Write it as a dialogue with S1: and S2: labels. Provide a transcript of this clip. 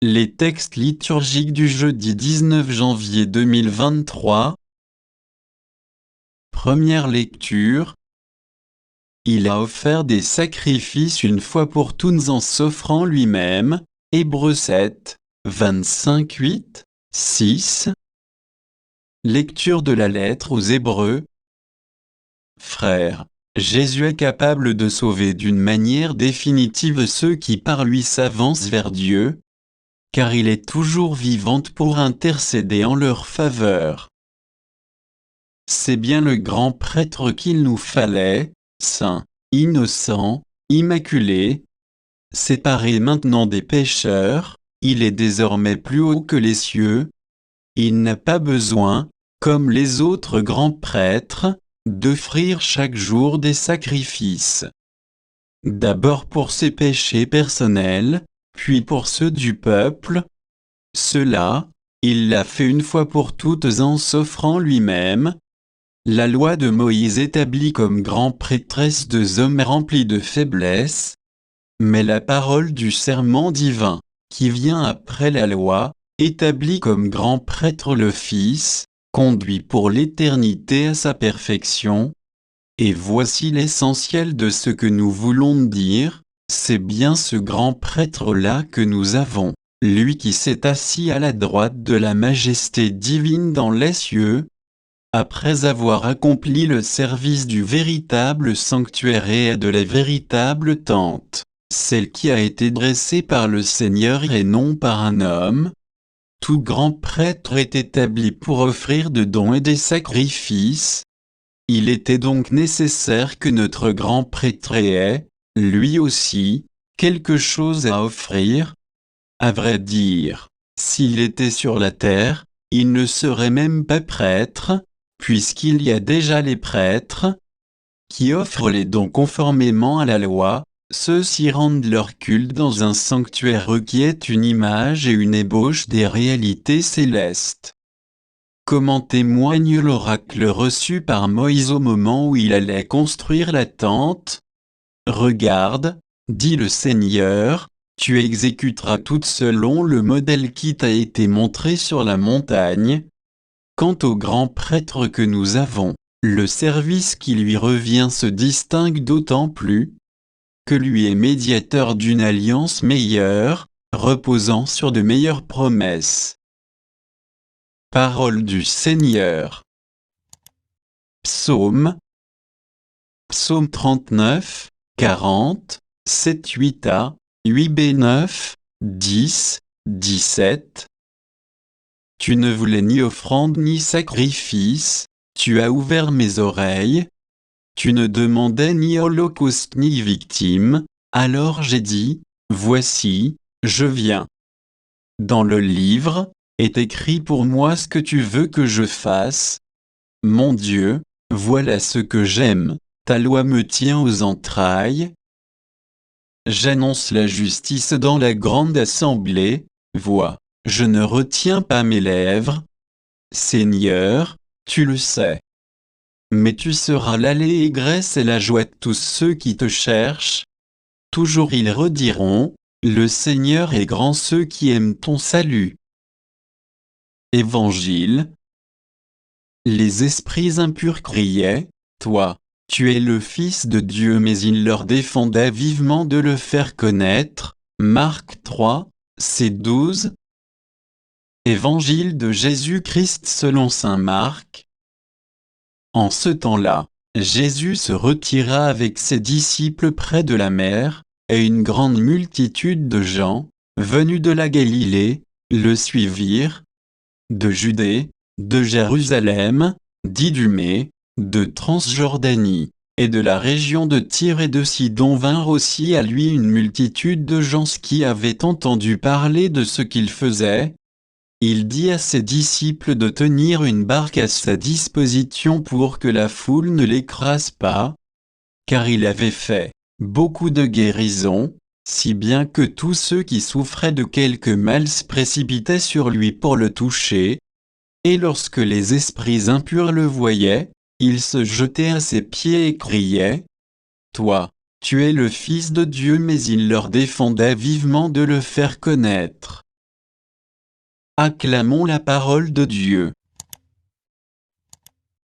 S1: Les textes liturgiques du jeudi 19 janvier 2023. Première lecture. Il a offert des sacrifices une fois pour toutes en s'offrant lui-même. Hébreux 7, 25-8, 6. Lecture de la lettre aux Hébreux. Frères, Jésus est capable de sauver d'une manière définitive ceux qui par lui s'avancent vers Dieu, car il est toujours vivant pour intercéder en leur faveur. C'est bien le grand prêtre qu'il nous fallait, saint, innocent, immaculé. Séparé maintenant des pécheurs, il est désormais plus haut que les cieux. Il n'a pas besoin, comme les autres grands prêtres, d'offrir chaque jour des sacrifices. D'abord pour ses péchés personnels, puis pour ceux du peuple. Cela, il l'a fait une fois pour toutes en s'offrant lui-même. La loi de Moïse établit comme grand prêtresse deux hommes remplis de faiblesse. Mais la parole du serment divin, qui vient après la loi, établit comme grand prêtre le Fils, conduit pour l'éternité à sa perfection. Et voici l'essentiel de ce que nous voulons dire, c'est bien ce grand prêtre-là que nous avons, lui qui s'est assis à la droite de la majesté divine dans les cieux, après avoir accompli le service du véritable sanctuaire et de la véritable tente, celle qui a été dressée par le Seigneur et non par un homme. Tout grand prêtre est établi pour offrir de dons et des sacrifices. Il était donc nécessaire que notre grand prêtre ait, lui aussi, quelque chose à offrir. À vrai dire, s'il était sur la terre, il ne serait même pas prêtre, puisqu'il y a déjà les prêtres qui offrent les dons conformément à la loi. Ceux-ci rendent leur culte dans un sanctuaire qui est une image et une ébauche des réalités célestes. Comme en témoigne l'oracle reçu par Moïse au moment où il allait construire la tente. « Regarde, dit le Seigneur, tu exécuteras tout selon le modèle qui t'a été montré sur la montagne. » Quant au grand prêtre que nous avons, le service qui lui revient se distingue d'autant plus que lui est médiateur d'une alliance meilleure, reposant sur de meilleures promesses. Parole du Seigneur. Psaume 39, 40, 7, 8a, 8b, 9, 10, 17. Tu ne voulais ni offrande ni sacrifice, tu as ouvert mes oreilles. Tu ne demandais ni holocauste ni victime, alors j'ai dit, voici, je viens. Dans le livre, est écrit pour moi ce que tu veux que je fasse. Mon Dieu, voilà ce que j'aime, ta loi me tient aux entrailles. J'annonce la justice dans la grande assemblée, vois, je ne retiens pas mes lèvres. Seigneur, tu le sais. Mais tu seras l'allégresse et la joie de tous ceux qui te cherchent. Toujours ils rediront, le Seigneur est grand, ceux qui aiment ton salut. Évangile. Les esprits impurs criaient, toi, tu es le Fils de Dieu, mais il leur défendait vivement de le faire connaître. Marc 3, c12. Évangile de Jésus-Christ selon saint Marc. En ce temps-là, Jésus se retira avec ses disciples près de la mer, et une grande multitude de gens, venus de la Galilée, le suivirent. De Judée, de Jérusalem, d'Idumée, de Transjordanie, et de la région de Tyr et de Sidon vinrent aussi à lui une multitude de gens qui avaient entendu parler de ce qu'il faisait. Il dit à ses disciples de tenir une barque à sa disposition pour que la foule ne l'écrase pas, car il avait fait beaucoup de guérisons, si bien que tous ceux qui souffraient de quelque mal se précipitaient sur lui pour le toucher. Et lorsque les esprits impurs le voyaient, ils se jetaient à ses pieds et criaient, « Toi, tu es le Fils de Dieu », mais il leur défendait vivement de le faire connaître. Acclamons la parole de Dieu.